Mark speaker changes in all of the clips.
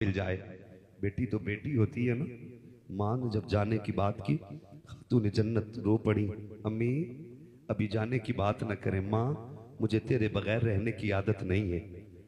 Speaker 1: मिल जाए। बेटी तो बेटी होती है ना। माँ ने जब जाने की बात की, तूने जन्नत रो पड़ी। अम्मी अभी जाने की बात न करें माँ, मुझे तेरे बगैर रहने की आदत नहीं है।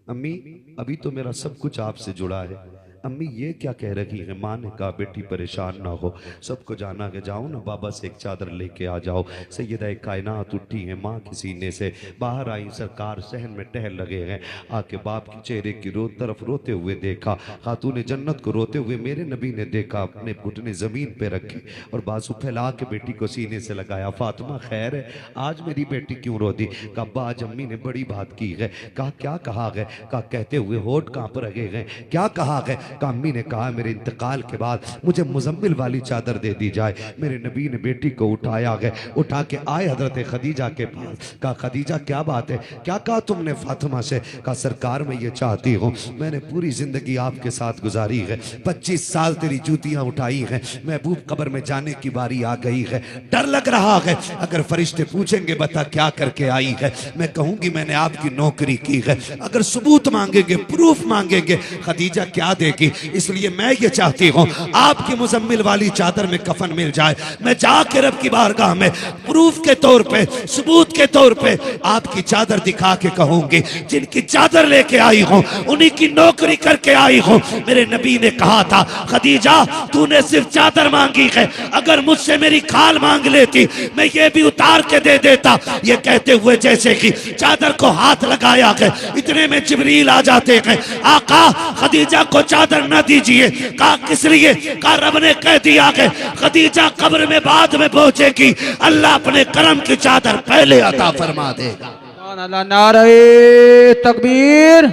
Speaker 1: अम्मी अभी तो मेरा सब कुछ आपसे जुड़ा है। अम्मी ये क्या कह रही है? माँ ने कहा बेटी परेशान ना हो, सबको जाना है, जाओ ना बाबा से एक चादर लेके आ जाओ। सैयदा कायनात उठी है माँ के सीने से, बाहर आई सरकार सहन में टहल लगे हैं। आके बाप के चेहरे की तरफ रोते हुए देखा। खातून जन्नत को रोते हुए मेरे नबी ने देखा, अपने घुटने जमीन पे रखे और बाजू फैला के बेटी को सीने से लगाया। फातिमा खैर है, आज मेरी बेटी क्यों रो दी? कहा अब्बा आज अम्मी ने बड़ी बात की है। कहा क्या कहा गए? कहा कहते हुए होठ कांप रहे हैं। क्या कहा गए? कहा अम्मी ने कहा मेरे इंतकाल के बाद मुझे मुजम्मिल वाली चादर दे दी जाए। मेरे नबी ने बेटी को उठाया गया, उठा के आए हजरत खदीजा के पास। कहा खदीजा क्या बात है, क्या कहा तुमने फातिमा से? कहा सरकार मैं ये चाहती हूँ, मैंने पूरी जिंदगी आपके साथ गुजारी है, 25 साल तेरी जूतियां उठाई हैं, महबूब कब्र में जाने की बारी आ गई है, डर लग रहा है अगर फरिश्ते पूछेंगे बता क्या करके आई है, मैं कहूंगी मैंने आपकी नौकरी की है। अगर सबूत मांगेंगे, प्रूफ मांगेंगे, खदीजा क्या देगी? इसलिए मैं ये चाहती हूँ आपकी मुजम्मिल वाली चादर में कफन मिल जाए, मैं जाके रब की बारगाह में प्रूफ के तौर पे, सबूत के तौर पे आपकी चादर दिखा के कहूंगी जिनकी चादर लेके आई हूँ उन्हीं की नौकरी करके आई हूँ। मेरे नबी ने कहा था खदीजा तूने सिर्फ चादर मांगी है, अगर मुझसे मेरी खाल मांग लेती मैं ये भी उतार के दे देता। ये कहते हुए जैसे कि चादर को हाथ लगाया है, इतने में जिब्रील आ जाते हैं। आका खदीजा को चादर न दीजिए। कहा किस लिए? कहा रब ने कह दिया है खदीजा कब्र में बाद में पहुंचेगी, अल्लाह अपने करम की चादर पहले अता फरमा देगा।
Speaker 2: नारे तकबीर,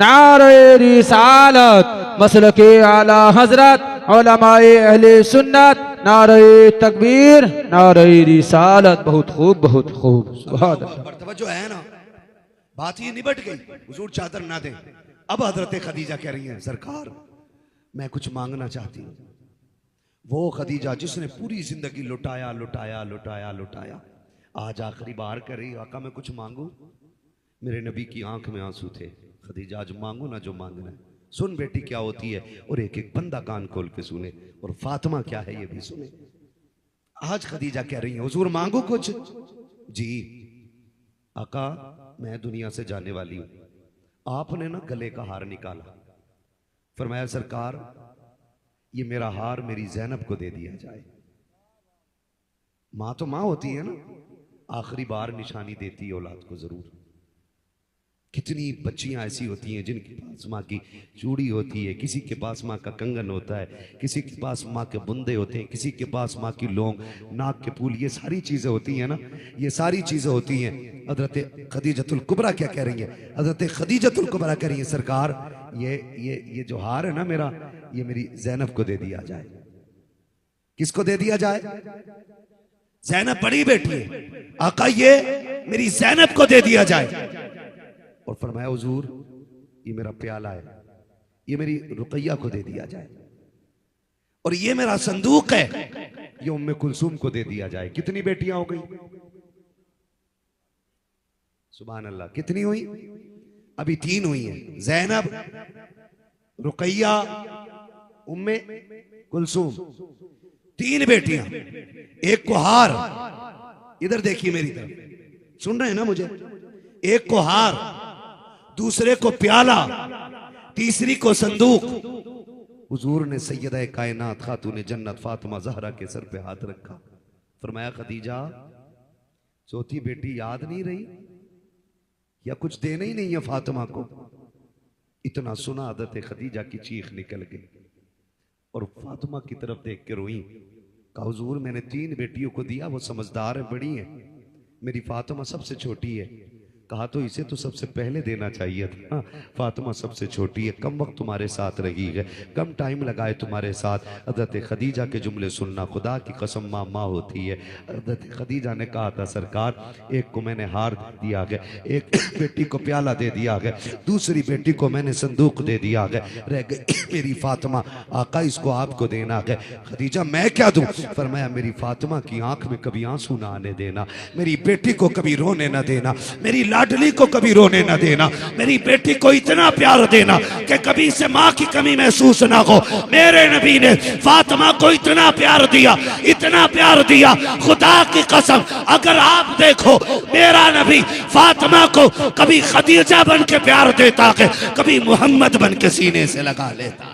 Speaker 2: नारे रिसालत, मसलके आला हजरत उलमाए अहले सुन्नत, नारे तकबीर, नारे रिसालत। बहुत खूब, बहुत खूब। सुभान अल्लाह।
Speaker 1: जो है ना, बात ये निबट गई, हुजूर चादर ना दे। अब हजरत खदीजा कह रही है सरकार मैं कुछ मांगना चाहती हूँ। वो खदीजा जिसने पूरी जिंदगी लुटाया लुटाया लुटाया लुटाया, आज आखिरी बार कर रही आका मैं कुछ मांगू। मेरे नबी की आंख में आंसू थे। खदीजा आज मांगू ना जो मांगना है, सुन बेटी क्या होती है, और एक एक बंदा कान खोल के सुने, और फातिमा क्या है ये भी सुने। आज खदीजा कह रही है हुजूर मांगू कुछ? जी आका मैं दुनिया से जाने वाली हूं। आपने ना गले का हार निकाला, फरमाया सरकार ये मेरा हार मेरी ज़ैनब को दे दिया जाए। मां तो मां होती है ना, आखिरी बार निशानी देती है औलाद को जरूर। कितनी बच्चियां ऐसी होती हैं जिनके पास माँ की चूड़ी होती है, किसी के पास माँ का कंगन होता है, किसी के पास माँ के बुंदे होते हैं, किसी के पास माँ की लौंग, नाक के फूल, ये सारी चीजें होती हैं ना, ये सारी चीजें होती हैं। हजरत खदीजतुल कुबरा क्या कह रही है? हजरत खदीजतुल कुबरा कह रही है सरकार ये जो हार है ना मेरा, ये मेरी ज़ैनब को दे दिया जाए। किसको दे दिया जाए? ज़ैनब बड़ी बेटी है, आका ये मेरी ज़ैनब को दे दिया जाए। और फरमाया हुजूर ये मेरा प्याला है, ये मेरी रुकैया को दे दिया जाए, और ये मेरा संदूक है, ये उम्मे कुलसूम को दे दिया जाए। कितनी बेटियां हो गई? सुभान अल्लाह। कितनी हुई? अभी 3 हुई हैं, ज़ैनब, रुकैया, उम्मे कुलसूम, 3 बेटियां, एक को हार। इधर देखिए मेरी तरफ, सुन रहे हैं ना मुझे? एक को हार, दूसरे को प्याला, तीसरी को संदूक। हुजूर ने सैयदा कायनात खातून जन्नत फातिमा ज़हरा के सर पे हाथ रखा, फरमाया खदीजा चौथी बेटी याद नहीं रही या कुछ देना ही नहीं है फातिमा को? इतना सुना हज़रत खदीजा की चीख निकल गई और फातिमा की तरफ देख के रोई। कहा हुजूर मैंने 3 बेटियों को दिया, वो समझदार है, बड़ी है, मेरी फातिमा सबसे छोटी है। कहा तो इसे तो सबसे पहले देना चाहिए था, फातिमा सबसे छोटी है, कम वक्त तुम्हारे साथ रही है, कम टाइम लगाए तुम्हारे साथ। हज़रत खदीजा के जुमले सुनना, खुदा की कसम माँ माँ होती है। हज़रत खदीजा ने कहा था सरकार एक को मैंने हार दिया गया, एक बेटी को प्याला दे दिया गया, दूसरी बेटी को मैंने संदूक दे दिया गया, रह गई मेरी फातिमा, आका इसको आपको देना है। खदीजा मैं क्या दूं? फरमाया मेरी फातिमा की आंख में कभी आंसू ना आने देना, मेरी बेटी को कभी रोने ना देना, मेरी लाडली को कभी रोने न देना, मेरी बेटी को इतना प्यार देना कि कभी से माँ की कमी महसूस ना हो। मेरे नबी ने फातिमा को इतना प्यार दिया, इतना प्यार दिया, खुदा की कसम अगर आप देखो मेरा नबी फातिमा को कभी खदीजा बन के प्यार देता है, कभी मोहम्मद बन के सीने से लगा लेता है।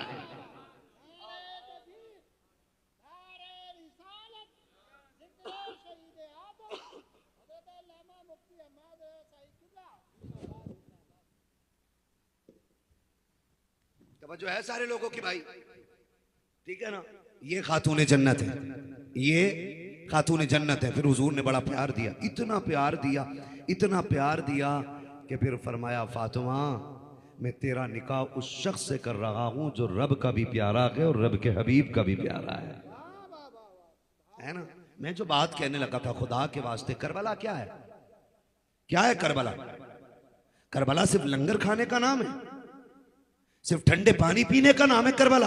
Speaker 1: जो है सारे लोगों की भाई, ठीक है ना। ये खातून जन्नत है, ये खातून जन्नत है। फिर हुजूर ने बड़ा प्यार दिया, इतना प्यार दिया, इतना प्यार दिया कि फिर फरमाया फातिमा मैं तेरा निकाह उस शख्स से कर रहा हूं जो रब का भी प्यारा है और रब के हबीब का भी प्यारा है ना। मैं जो बात कहने लगा था खुदा के वास्ते, करबला क्या है? क्या है करबला? करबला सिर्फ लंगर खाने का नाम है, सिर्फ ठंडे पानी पीने का नाम है करबला?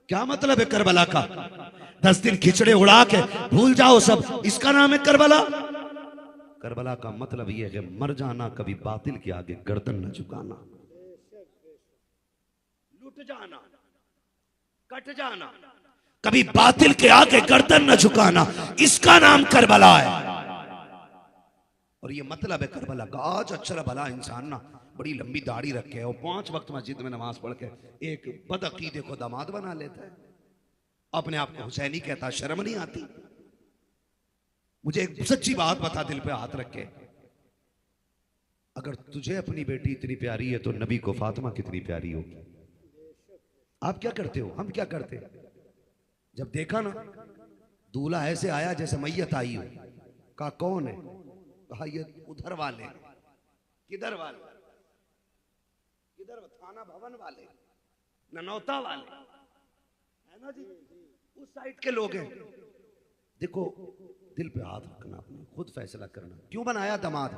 Speaker 1: क्या मतलब है करबला का? 10 दिन खिचड़े उड़ा के भूल जाओ सब, इसका नाम है करबला? करबला का मतलब यह है मर जाना, कभी बातिल के आगे गर्दन न झुकाना, लुट जाना, कट जाना, कभी बातिल के आगे गर्दन न झुकाना, इसका नाम करबला है। और ये मतलब है करबला का। आज अच्छा भला इंसान ना बड़ी लंबी दाढ़ी रखे और 5 वक्त मस्जिद में नमाज पढ़ के एक बदअकीदे को दामाद बना लेता है, अपने आप को हुसैनी कहता, शर्म नहीं आती? मुझे एक सच्ची बात बता, दिल पे हाथ रख के, अगर तुझे अपनी बेटी इतनी प्यारी है तो नबी को फातिमा कितनी प्यारी होगी? आप क्या करते हो, हम क्या करते? जब देखा ना दूल्हा ऐसे आया जैसे मैयत आई हो, कहा कौन है? कहा ये उधर वाले। किधर वाले? किधर? थाना भवन वाले, ननौता वाले, है ना जी, उस साइड के लोग हैं। देखो दिल पे हाथ रखना, अपने खुद फैसला करना। क्यों बनाया दामाद?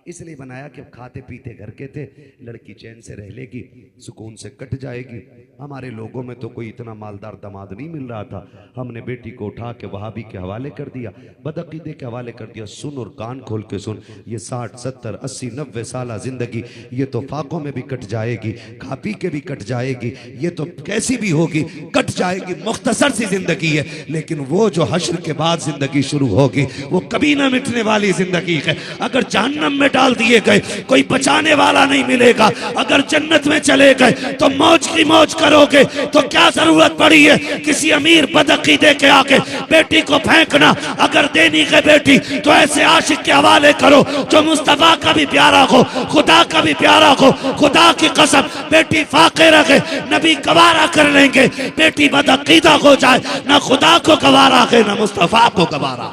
Speaker 1: इसलिए बनाया कि खाते पीते घर के थे, लड़की चैन से रह लेगी, सुकून से कट जाएगी। हमारे लोगों में तो कोई इतना मालदार दामाद नहीं मिल रहा था, हमने बेटी को उठा के वहाबी के हवाले कर दिया, बदअकीदे के हवाले कर दिया। सुन और कान खोल के सुन, ये 60 70 80 90 साल जिंदगी ये तो फाकों में भी कट जाएगी, खा पी के भी कट जाएगी, ये तो कैसी भी होगी कट जाएगी, मुख्तसर सी जिंदगी है। लेकिन वो जो हश्र के बाद जिंदगी शुरू होगी वो कभी ना मिटने वाली जिंदगी है। अगर जहन्नम में डाल दिए गए कोई बचाने वाला नहीं मिलेगा, अगर जन्नत में चले गए तो मौज की मौज करोगे। तो क्या जरूरत पड़ी है किसी अमीर बदअकीदे के आके बेटी को फेंकना? अगर देनी है बेटी तो ऐसे आशिक के हवाले करो जो मुस्तफा का भी प्यारा हो, खुदा का भी प्यारा हो। खुदा की कसम बेटी फाके रखे, नबी गवारा कर लेंगे। बेटी बदअकीदा हो जाए, ना खुदा को गवारा है ना मुस्तफा को गवारा।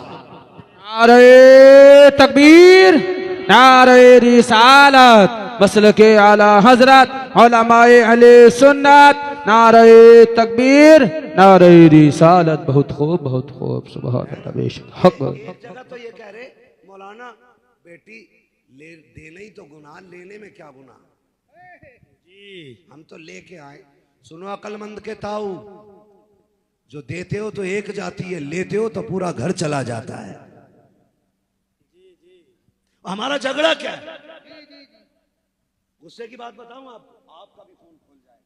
Speaker 2: नारे तकबीर, नारे रिसालत, मसलके आला हजरत उलमाए अहले सुन्नत, नारे तकबीर, नारे रिसालत। बहुत खूब, बहुत खूब, सुभान अल्लाह, बेशक हक।
Speaker 1: एक जगह तो ये कह रहे मौलाना बेटी ले देना ही तो गुनाह, लेने में क्या गुनाह जी? हम तो लेके आए। सुनो अक्लमंद के ताऊ, जो देते हो तो एक जाती है, लेते हो तो पूरा घर चला जाता है। हमारा झगड़ा क्या है? गुस्से की बात बताऊं आपका भी खून खुल जाएगा।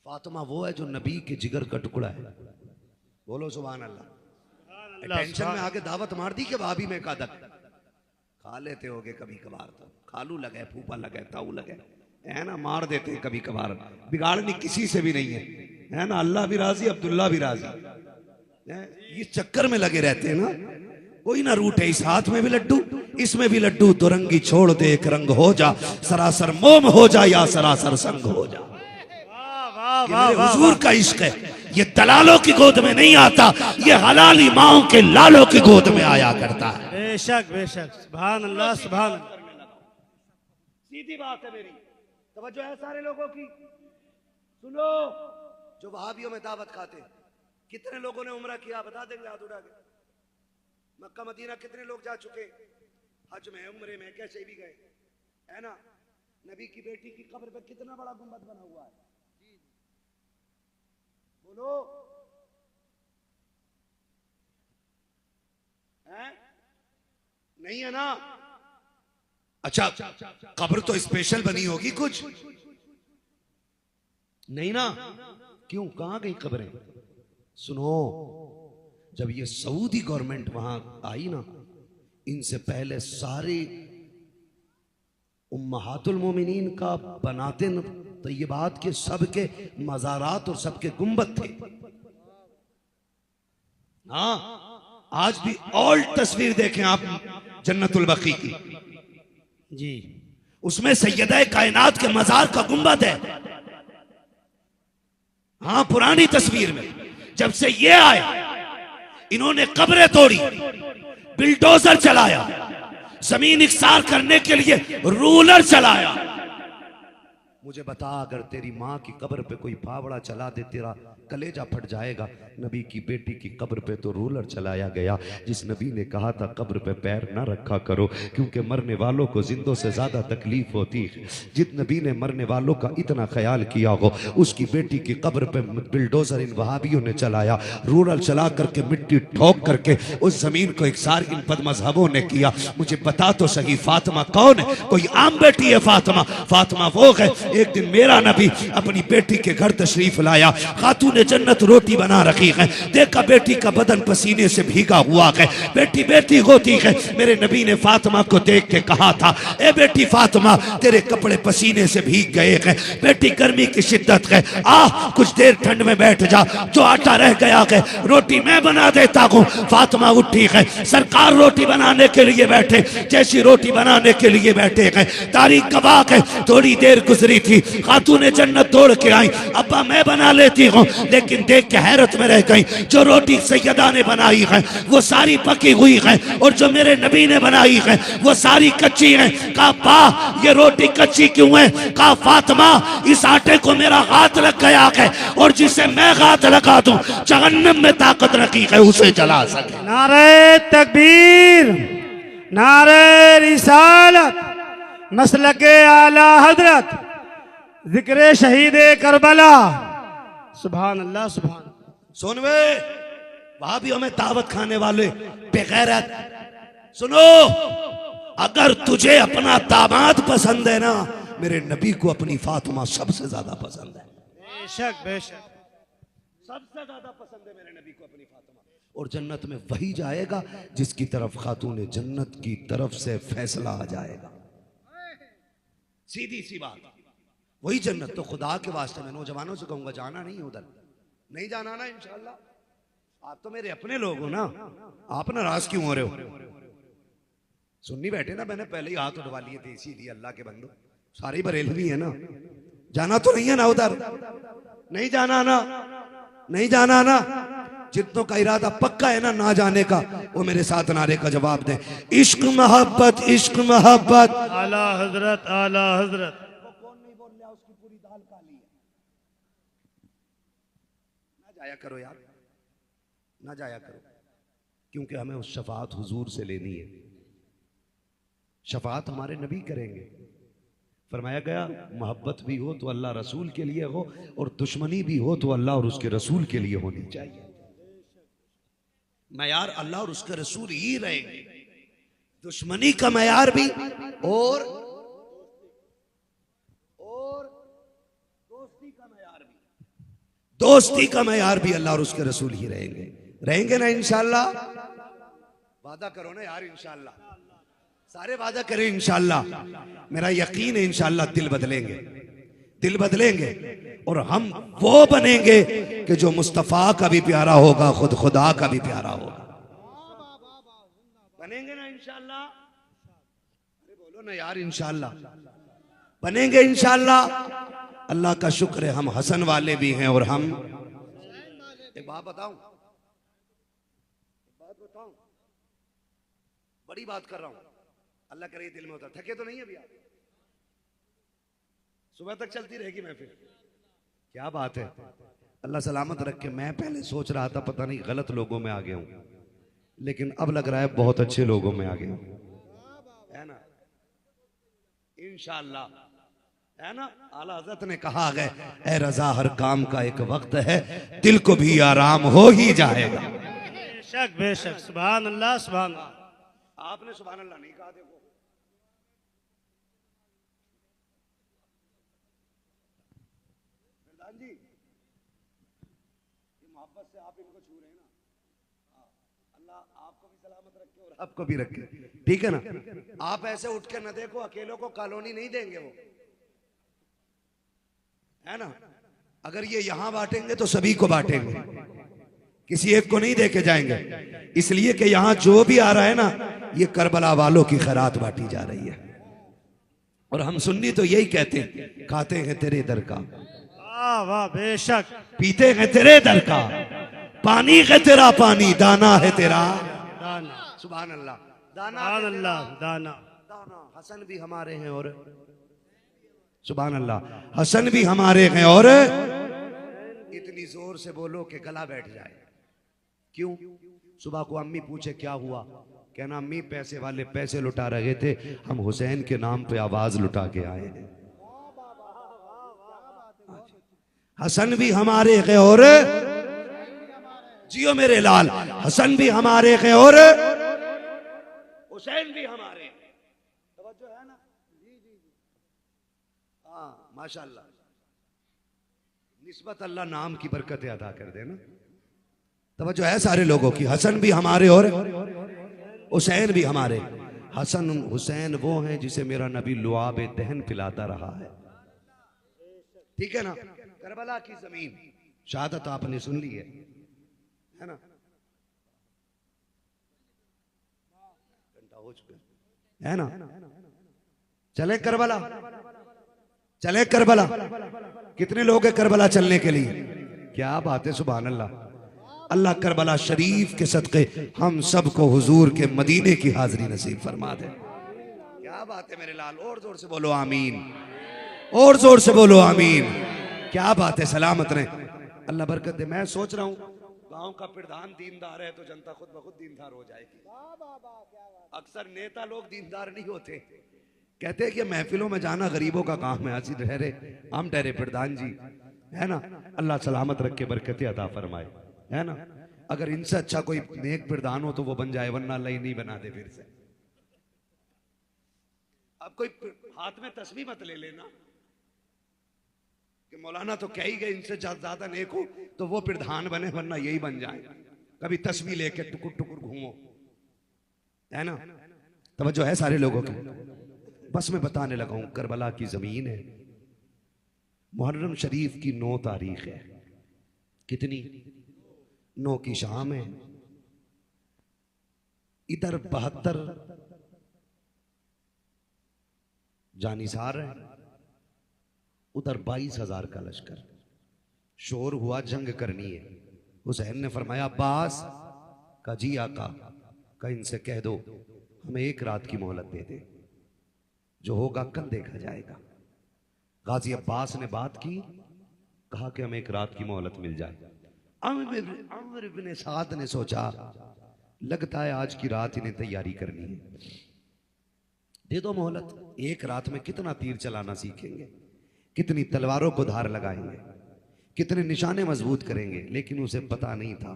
Speaker 1: फातिमा वो है जो नबी के जिगर का टुकड़ा है। बोलो सुभान अल्लाह। टेंशन में आके दावत मार दी कि भाभी में कादक खा लेते होगे कभी कभार, तो खालू लगे, फूफा लगे, ताऊ लगे, है ना, मार देते हैं कभी कभार। बिगाड़नी किसी से भी नहीं है ना। अल्लाह भी राजी, अब्दुल्ला भी राजी, ये चक्कर में लगे रहते हैं ना। कोई ना रूठे, इस हाथ में भी लड्डू, इसमें भी लड्डू, तो रंगी छोड़ दे एक रंग हो जा, सरासर मोम हो जा या सरासर संग हो जा। ये मेरे हुजूर का इश्क है, ये दलालों की गोद में नहीं आता, ये हलाली माओं के लालों की गोद में आया करता है।
Speaker 3: बेशक बेशक, सुभान अल्लाह, सुभान।
Speaker 1: सीधी बात है मेरी, तवज्जो है सारे लोगों की। सुनो, जो वहाबियों में दावत खाते, कितने लोगों ने उम्रा किया बता देंगे हाथ उठा के? मक्का मदीना कितने लोग जा चुके? हज में, उम्रे में, कैसे भी गए, है ना। नबी की बेटी की कब्र पे कितना बड़ा गुंबद बना हुआ है, बोलो है? नहीं है ना? अच्छा, कब्र तो स्पेशल बनी होगी कुछ? नहीं ना? क्यों, कहां गई कब्रें? सुनो, जब ये सऊदी गवर्नमेंट वहां आई ना, इनसे पहले सारे उम्महातुल मोमिनीन का बनाते तैयबात के सबके मज़ारात और सबके गुंबद थे। हाँ, आज भी ओल्ड तस्वीर देखें आप जन्नतुल बकी की,
Speaker 3: जी,
Speaker 1: उसमें सैयदा कायनात के मज़ार का गुंबद है। हाँ, पुरानी तस्वीर में। जब से ये आए, इन्होंने कब्रें तोड़ी, बिल्डोजर चलाया, जमीन इकसार करने के लिए रूलर चलाया। मुझे बता, अगर तेरी माँ की कब्र पे कोई फावड़ा चला दे, तेरा कलेजा फट जाएगा। नबी की बेटी की कब्र पे तो रूलर चलाया गया। जिस नबी ने कहा था कब्र पे पैर ना रखा करो क्योंकि मरने वालों को जिंदों से ज्यादा तकलीफ होती है, जिस नबी ने मरने वालों का इतना ख्याल किया हो, उसकी बेटी की कब्र पे बिल्डोजर इन वहाबियों ने चलाया, रूलर चला करके मिट्टी ठोक करके उस जमीन को इकसार इन बदमज़हबों ने किया। मुझे बता तो सही, फातिमा कौन है? कोई आम बेटी है फातिमा? फातिमा वो है, एक दिन मेरा नबी अपनी बेटी के घर तशरीफ लाया, खातून जन्नत रोटी बना रखी है, देखा बेटी का बदन पसीने से भीगा हुआ है, बेटी बेटी होती है। मेरे नबी ने फातिमा को देख के कहा था, ए बेटी फातिमा, तेरे कपड़े पसीने से भीग गए हैं, बेटी गर्मी की शिद्दत है, आ कुछ देर ठंड में बैठ जा, जो आटा रह गया है रोटी मैं बना देता हूँ। फातिमा उठी है, सरकार रोटी बनाने के लिए बैठे, जैसी रोटी बनाने के लिए बैठे हैं, तारीख गवाह है, थोड़ी देर गुजरी थी, खातून जन्नत दौड़ के आई, अब्बा मैं बना लेती हूँ, लेकिन देख के हैरत में रह गई, जो रोटी सैयदा ने बनाई है वो सारी पकी हुई है और जो मेरे नबी ने बनाई है वो सारी कच्ची है। कहा बा, ये रोटी कच्ची क्यों है? कहा फातिमा, इस आटे को मेरा हाथ लग गया है और जिसे मैं हाथ लगा दूं जहन्नम में ताकत रखी है उसे जला सके।
Speaker 3: नारे तकबीर, नारे रिसालत, मसलके आला हजरत, जिक्र शहीद करबला। सुभान अल्लाह, सुभान।
Speaker 1: सुन वे वहां भी हमें दावत खाने वाले बेगैरत, सुनो, अगर तुझे अपना दामाद पसंद है ना, मेरे नबी को अपनी फातिमा सबसे ज्यादा पसंद है।
Speaker 3: बेशक, बेशक,
Speaker 1: सबसे ज्यादा पसंद है मेरे नबी को अपनी फातिमा। और जन्नत में वही जाएगा जिसकी तरफ खातून जन्नत की तरफ से फैसला आ जाएगा। सीधी सी बात, वही जन्नत। तो खुदा के वास्ते मैं नौजवानों से कहूंगा, जाना नहीं उधर, नहीं जाना ना इंशाल्लाह। आप तो मेरे अपने लोग हो ना, आप नाराज क्यों हो रहे हो? सुन्नी बैठे ना, मैंने पहले ही हाथ उठवा लिए थे, इसीलिए अल्लाह के बंदो, सारी बरेलवी है ना, जाना तो नहीं है ना उधर, नहीं जाना ना, नहीं जाना ना। जितनों का इरादा पक्का है ना ना जाने का, वो मेरे साथ नारे का जवाब दें, इश्क मोहब्बत, इश्क मोहब्बत।
Speaker 3: आला हजरत, आला हजरत।
Speaker 1: जाया करो यार, ना जाया करो, क्योंकि हमें उस शफात हुजूर से लेनी है। शफात हमारे नबी करेंगे। फरमाया गया, मोहब्बत भी हो तो अल्लाह रसूल के लिए हो, और दुश्मनी भी हो तो अल्लाह और उसके रसूल के लिए होनी चाहिए। मयार अल्लाह और उसके रसूल ही रहेंगे, दुश्मनी का मयार भी और दोस्ती का मयार भी अल्लाह और उसके रसूल ही रहेंगे। रहेंगे ना इंशाल्लाह? वादा करो ना यार, इंशाल्लाह सारे वादा करें इंशाल्लाह। मेरा यकीन है इंशाल्लाह दिल बदलेंगे, दिल बदलेंगे और हम वो बनेंगे कि जो मुस्तफा का भी प्यारा होगा, खुद खुदा का भी प्यारा होगा। बनेंगे ना इंशाल्लाह? अरे बोलो ना यार, इंशाल्लाह बनेंगे इंशाल्लाह। अल्लाह का शुक्र है हम हसन वाले भी हैं। और हम एक बात बताऊं, बड़ी बात कर रहा हूं, अल्लाह करे दिल में होता। थके तो नहीं अभी आप? सुबह तक चलती रहेगी महफिल। क्या बात है, अल्लाह सलामत रखे। मैं पहले सोच रहा था पता नहीं गलत लोगों में आ गया हूं, लेकिन अब लग रहा है बहुत अच्छे लोगों में आ गया हूं, है ना? इंशाअल्लाह, है ना? आला हज़रत ने कहा है, ए रज़ा हर काम का एक वक्त है, दिल को भी आराम हो ही जाएगा।
Speaker 3: बेशक, बेशक, सुभान अल्लाह, सुभान अल्लाह।
Speaker 1: आपने सुभान अल्लाह नहीं कहा, देखो मोहब्बत से आप इनको छू रहे हैं ना, अल्लाह आपको भी सलामत रखे और आपको भी रखे, ठीक है ना। आप ऐसे उठ के न देखो, अकेलों को कॉलोनी नहीं देंगे वो, है ना। अगर ये यहां बांटेंगे तो सभी को बांटेंगे, किसी एक को नहीं देके जाएंगे, इसलिए कि यहां जो भी आ रहा है ना, ये करबला वालों की खैरात बांटी जा रही है। और हम सुन्नी तो यही कहते हैं, खाते हैं तेरे दर का,
Speaker 3: वाह वाह बेशक,
Speaker 1: पीते हैं तेरे दर का, पानी है तेरा पानी, दाना है तेरा
Speaker 3: दाना,
Speaker 1: सुभान अल्लाह, दाना
Speaker 3: सुभान अल्लाह, दाना,
Speaker 1: दाना। हसन भी हमारे हैं और सुभान अल्लाह, हसन भी हमारे हैं और इतनी जोर से बोलो कि गला बैठ जाए। क्यों? सुबह को अम्मी पूछे क्या हुआ, कहना अम्मी पैसे वाले पैसे लुटा रहे थे, हम हुसैन के नाम पे आवाज लुटा के आए हैं। हसन भी हमारे हैं और जियो मेरे लाल, हसन भी हमारे हैं और हुसैन भी हमारे हैं। तवज्जो है ना? हाँ माशाल्लाह, निस्बत अल्लाह नाम की बरकतें अदा कर देना। तवज्जो है सारे लोगों की, हसन भी हमारे और हुसैन भी हमारे। हसन हुसैन वो हैं जिसे मेरा नबी लुआब दहन पिलाता रहा है, ठीक है ना। करबला की जमीन, शहादत आपने सुन ली है ना, घंटा हो चुका है ना। चले करबला, चले करबला। कितने लोग हैं करबला चलने के लिए? क्या बात है, सुभान अल्लाह। अल्लाह करबला शरीफ के सदक़े हम सबको हुजूर के मदीने की हाजिरी नसीब फरमा दे। क्या बात है मेरे लाल, और जोर से बोलो आमीन, और जोर से बोलो आमीन। क्या बात है, सलामत रहे, अल्लाह बरकत दे। मैं सोच रहा हूँ गांव का प्रधान दीनदार है तो जनता खुद ब खुद दीनदार हो जाएगी। अक्सर नेता लोग दीनदार नहीं होते, कहते हैं कि महफिलों में जाना गरीबों का काम है। हंसी ठहरे, हम ठहरे प्रधान जी, है ना। अल्लाह सलामत रख के बरकतें अता फरमाए, है ना। अगर इनसे अच्छा कोई नेक प्रधान हो तो वो बन जाए, वरना अल्लाह ही नहीं बना दे फिर से। अब कोई हाथ में तस्बीह मत ले लेना कि मौलाना तो कह ही गए इनसे ज्यादा नेक हो तो वो प्रधान बने, वरना यही बन जाए। कभी तस्बीह लेके टुकुर टुकुर घूमो, है ना। तवज्जो है सारे लोगों की। बस मैं बताने लगा हूं, करबला की जमीन है, मुहर्रम शरीफ की 9 तारीख है। कितनी? 9 की शाम है। इधर 72 जानिसार है, उधर 22,000 का लश्कर। शोर हुआ, जंग करनी है। हुसैन ने फरमाया अब्बास का, जी आका का, इनसे कह दो हमें 1 रात की मोहलत दे दे, जो होगा कल देखा जाएगा। गाजी अब्बास ने बात की, कहा कि हमें 1 रात की मोहलत मिल जाए। अमर इब्न साद ने सोचा लगता है आज की रात इन्हें तैयारी करनी है, दे दो मोहलत। 1 रात में कितना तीर चलाना सीखेंगे, कितनी तलवारों को धार लगाएंगे, कितने निशाने मजबूत करेंगे। लेकिन उसे पता नहीं था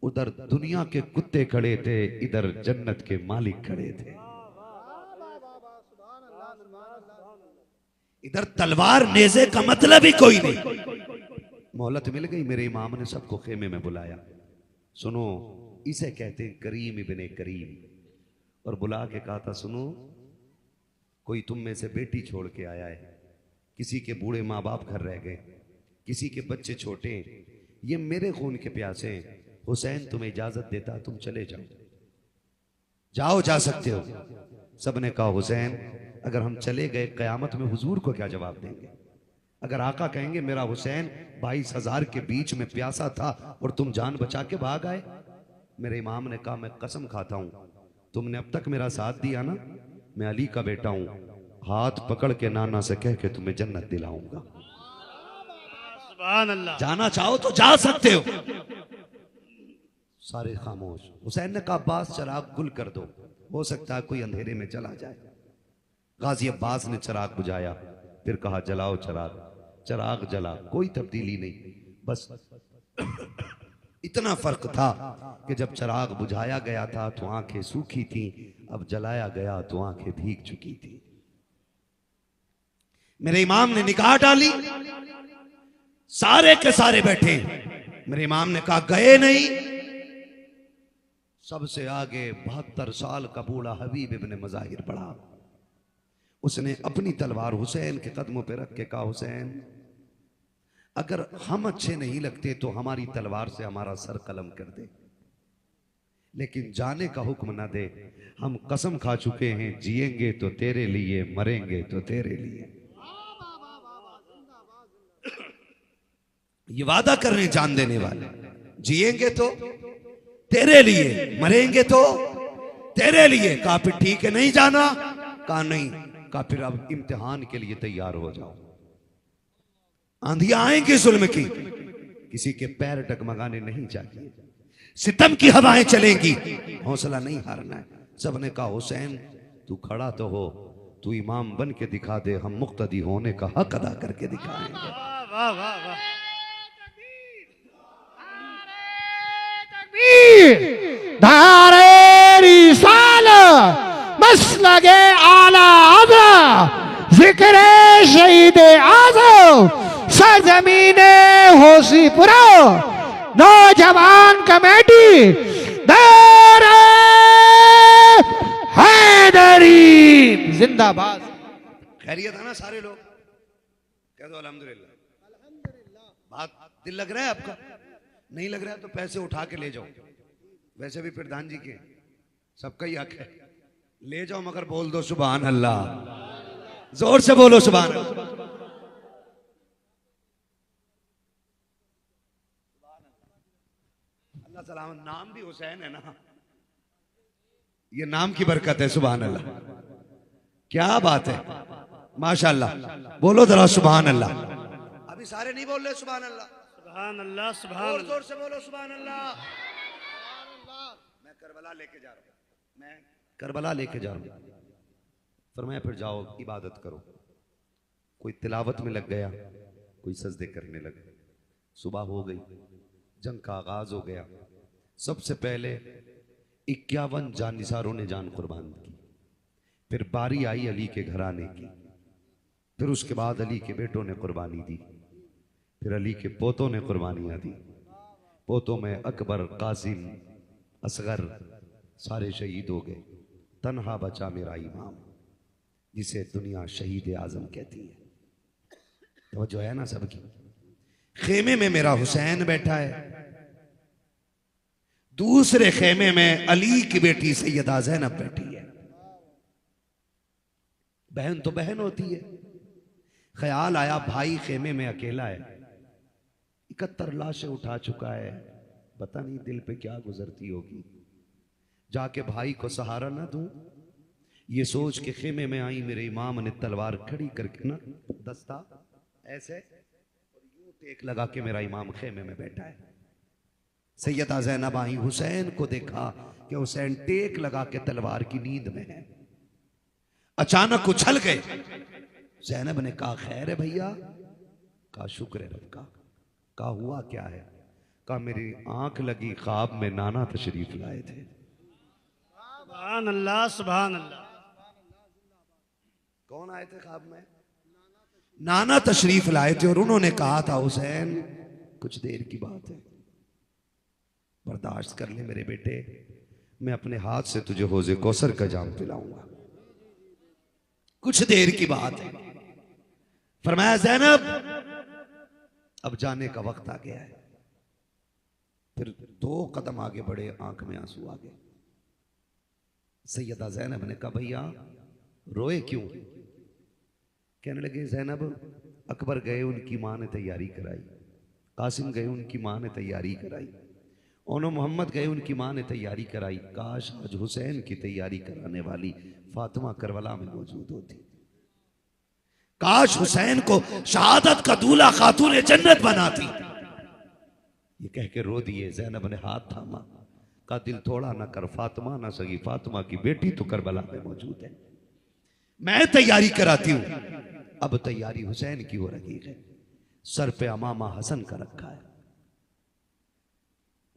Speaker 1: उधर दुनिया के कुत्ते खड़े थे, इधर जन्नत के मालिक खड़े थे। इधर तलवार नेज़े का मतलब ही कोई नहीं। मोहलत मिल गई, मेरे इमाम ने सबको खेमे में बुलाया। सुनो, इसे कहते हैं करीम इब्ने करीम। और बुला के कहा था सुनो, कोई तुम में से बेटी छोड़ के आया है, किसी के बूढ़े माँ बाप घर रह गए, किसी के बच्चे छोटे हैं, ये मेरे खून के प्यासे हैं। हुसैन तुम्हें इजाजत देता, तुम चले जाओ, जाओ, जा सकते हो। सबने कहा हुसैन अगर हम चले गए कयामत में हुजूर को क्या जवाब देंगे? अगर आका कहेंगे मेरा हुसैन 22,000 के बीच में प्यासा था और तुम जान बचा के भाग आए। मेरे इमाम ने कहा मैं कसम खाता हूं, तुमने अब तक मेरा साथ दिया ना, मैं अली का बेटा हूं, हाथ पकड़ के नाना से कह के तुम्हें जन्नत दिलाऊंगा।
Speaker 3: सुभान अल्लाह।
Speaker 1: जाना चाहो तो जा सकते हो। सारे खामोश। हुसैन ने कहा अब्बास चिराग गुल कर दो, हो सकता है कोई अंधेरे में चला जाए। गाजी अब्बास ने चिराग बुझाया, फिर कहा जलाओ चिराग। चिराग जला, कोई तब्दीली नहीं, बस इतना फर्क था कि जब चिराग बुझाया गया था तो आंखें सूखी थी, अब जलाया गया तो आंखें भीग चुकी थी। मेरे इमाम ने निकाह डाली, सारे के सारे बैठे, मेरे इमाम ने कहा गए नहीं। सबसे आगे 72 साल का बूढ़ा हबीब इब्ने मज़ाहिर पड़ा। उसने अपनी तलवार हुसैन के कदमों पे रख के कहा, हुसैन अगर हम अच्छे नहीं लगते तो हमारी तलवार से हमारा सर कलम कर दे, लेकिन जाने का हुक्म ना दे। हम कसम खा चुके हैं, जिएंगे तो तेरे लिए, मरेंगे तो तेरे लिए। ये वादा कर रहे जान देने वाले, जिएंगे तो तेरे लिए, मरेंगे तो तेरे लिए। कहा फिर ठीक है, नहीं जाना? कहा नहीं। कहा फिर अब इम्तिहान के लिए तैयार हो जाओ। आंधियां आएंगी जुल्म की, किसी के पैर डगमगाने नहीं चाहिए। सितम की हवाएं चलेंगी, हौसला नहीं हारना है। सबने कहा हुसैन तू खड़ा तो हो, तू इमाम बन के दिखा दे, हम मुक्तदी होने का हक अदा करके दिखाएंगे।
Speaker 3: वाह वाह वाह वाह।
Speaker 4: धारे रिसालत मसलके आला हज़रत जिक्र शहीद आज़म सरज़मीने होशीपुरा नौजवान कमेटी दारे हैदरी जिंदाबाद।
Speaker 1: खैरियत है ना सारे लोग? कह दो अल्हम्दुलिल्लाह। बात दिल लग रहा है आपका? नहीं लग रहा है तो पैसे उठा के ले जाओ। वैसे भी प्रधान जी के सबका ही हक है, ले जाओ, मगर बोल दो सुभान अल्लाह, जोर से बोलो सुभान अल्लाह। अल्लाह सलामत। नाम भी हुसैन है ना, ये नाम की बरकत है। सुभान अल्लाह, क्या बात है, माशाअल्लाह। बोलो जरा सुभान अल्लाह। अभी सारे नहीं बोल रहे सुभान अल्लाह।
Speaker 3: सुभान अल्लाह सुभान
Speaker 1: जोर
Speaker 3: अल्लाह।
Speaker 1: जोर से बोलो सुभान अल्लाह। मैं करबला लेके जा रहा हूं, मैं करबला लेके जा रहा हूं। फरमाया फिर जाओ इबादत करो। कोई तिलावत में लग गया, कोई सजदे करने लगे। सुबह हो गई, जंग का आगाज हो गया। सबसे पहले 51 जानिसारों ने जान कुर्बान की। फिर बारी आई अली के घराने की। फिर उसके बाद अली के बेटों ने कुर्बानी दी। फिर अली के पोतों ने कुर्बानियां दी। पोतों में अकबर, कासिम, असगर सारे शहीद हो गए। तन्हा बचा मेरा इमाम, जिसे दुनिया शहीद आजम कहती है। तो जो है ना सबकी। खेमे में मेरा हुसैन बैठा है, दूसरे खेमे में अली की बेटी सैयदा ज़ैनब बैठी है। बहन तो बहन होती है। ख्याल आया भाई खेमे में अकेला है, 71 लाशें उठा चुका है, पता नहीं दिल पे क्या गुजरती होगी। जाके भाई को सहारा ना दूं, ये सोच के खेमे में आई। मेरे इमाम ने तलवार खड़ी करके ना दस्ता ऐसे और यूं टेक लगा के मेरा इमाम खेमे में बैठा है। सैयदा ज़ैनब आई, हुसैन को देखा कि हुसैन टेक लगा के तलवार की नींद में है। अचानक उछल गए। ज़ैनब ने कहा खैर है भैया? कहा शुक्र है रब का। कहा हुआ क्या है? कहा मेरी आंख लगी, ख्वाब में नाना तशरीफ लाए थे।
Speaker 3: सुभान अल्लाह सुभान अल्लाह।
Speaker 1: कौन आए थे ख्वाब में? नाना तशरीफ लाए थे और उन्होंने कहा था हुसैन कुछ देर की बात है, बर्दाश्त कर ले मेरे बेटे, मैं अपने हाथ से तुझे हौज़े कौसर का जाम पिलाऊंगा, कुछ देर की बात है। फरमाया ज़ैनब अब जाने का वक्त आ गया है। फिर 2 कदम आगे बढ़े, आंख में आंसू आ गए। सैयदा ज़ैनब ने कहा भैया रोए क्यों? कहने लगे ज़ैनब अकबर गए, उनकी माँ ने तैयारी कराई, कासिम गए, उनकी माँ ने तैयारी कराई, ओनो मोहम्मद गए, उनकी माँ ने तैयारी कराई। काश आज हुसैन की तैयारी कराने वाली फातिमा करबला में मौजूद होती। काश हुसैन को शहादत का दूल्हा खातून जन्नत बनाती। ये कह के रो दिए। ज़ैनब ने हाथ थामा, का दिल थोड़ा ना कर, फातिमा ना सगी, फातिमा की बेटी तो करबला में मौजूद है, मैं तैयारी कराती हूं। अब तैयारी हुसैन की हो रही है। सर पे अमामा हसन का रखा है,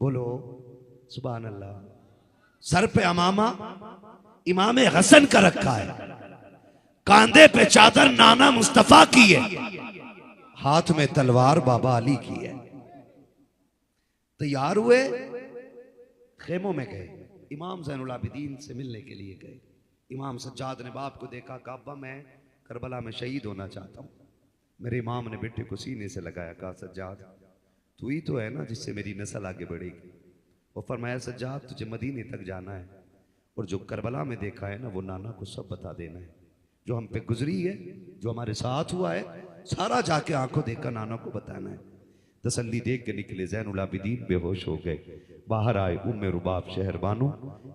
Speaker 1: बोलो सुभान अल्लाह। सर पे अमामा इमाम हसन का रखा है, कांधे पे चादर नाना मुस्तफा की है, हाथ में तलवार बाबा अली की है। तैयार हुए, खेमों में गए, इमाम ज़ैनुल आबिदीन से मिलने के लिए गए। इमाम सज्जाद ने बाप को देखा, कहा अब्बा मैं करबला में शहीद होना चाहता हूँ। मेरे इमाम ने बेटे को सीने से लगाया, कहा सज्जाद तू ही तो है ना जिससे मेरी नस्ल आगे बढ़ेगी। और फरमाया सज्जाद तुझे मदीने तक जाना है और जो करबला में देखा है ना वो नाना को सब बता देना है। जो हम पे गुजरी है, जो हमारे साथ हुआ है, सारा जाके आंखों देखकर नाना को बताना है। तसल्ली देख के निकले, ज़ैनुल आबिदीन बेहोश हो गए। बाहर आए उम्मे रुबाब शहर बानो,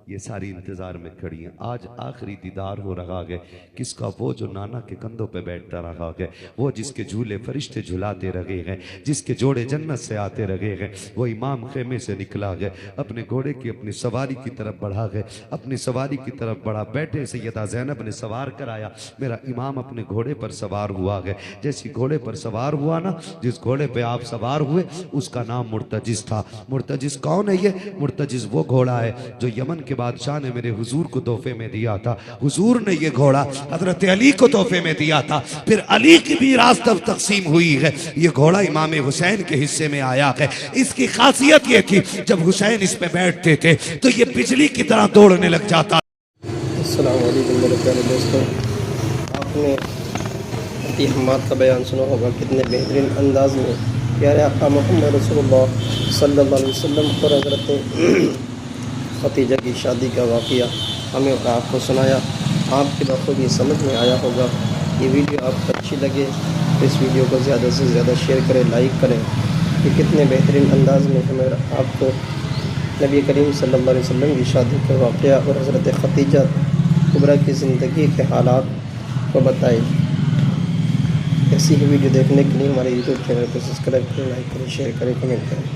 Speaker 1: ये सारी इंतज़ार में खड़ी हैं। आज आखिरी दीदार हो रहा है किसका? वो जो नाना के कंधों पे बैठता रहा है, वो जिसके झूले फरिश्ते झुलाते रहे हैं, जिसके जोड़े जन्नत से आते रहे हैं। वो इमाम खेमे से निकला है, अपने घोड़े की अपनी सवारी की तरफ बढ़ा है, अपनी सवारी की तरफ बढ़ा। बैठे सैयदा ज़ैनब ने सवार कराया, मेरा इमाम अपने घोड़े पर सवार हुआ है। जैसी घोड़े पर सवार हुआ ना, जिस घोड़े पे आप सवार हुए उसका नाम मुर्तजिज़ था। मुर्तजिज़ कौन है? ये मुर्तजिज़ वो घोड़ा है जो यमन के बादशाह ने मेरे हुजूर को तोहफे में दिया था। हुजूर ने ये घोड़ा हजरत अली को तोहफे में दिया था, फिर अली की भी रास्त तकसीम हुई है। ये घोड़ा इमाम हुसैन के हिस्से में आया है। इसकी खासियत ये थी जब हुसैन इस पे बैठते थे तो ये बिजली की तरह दौड़ने लग जाता।
Speaker 5: अस्सलाम वालेकुम मेरे प्यारे दोस्तों, आपने अती हम्माद का बयान सुना होगा। कितने बेहतरीन अंदाज में प्यारे आका मोहम्मद रसूलुल्लाह सल्लल्लाहु अलैहि वसल्लम और हज़रत खतीजा की शादी का वाक़या हमें और आपको सुनाया। आपके बखूबी समझ में आया होगा। ये वीडियो आपको अच्छी लगे तो इस वीडियो को ज़्यादा से ज़्यादा शेयर करें, लाइक करें। कि कितने बेहतरीन अंदाज में हमें आपको नबी करीम सल्लल्लाहु अलैहि वसल्लम की शादी का वाक़या और हज़रत खतीजा कुबरा की ज़िंदगी के हालात को बताए। ऐसी ही वीडियो देखने के लिए हमारे यूट्यूब चैनल को सब्सक्राइब करें, लाइक करें, शेयर करें, कमेंट करें।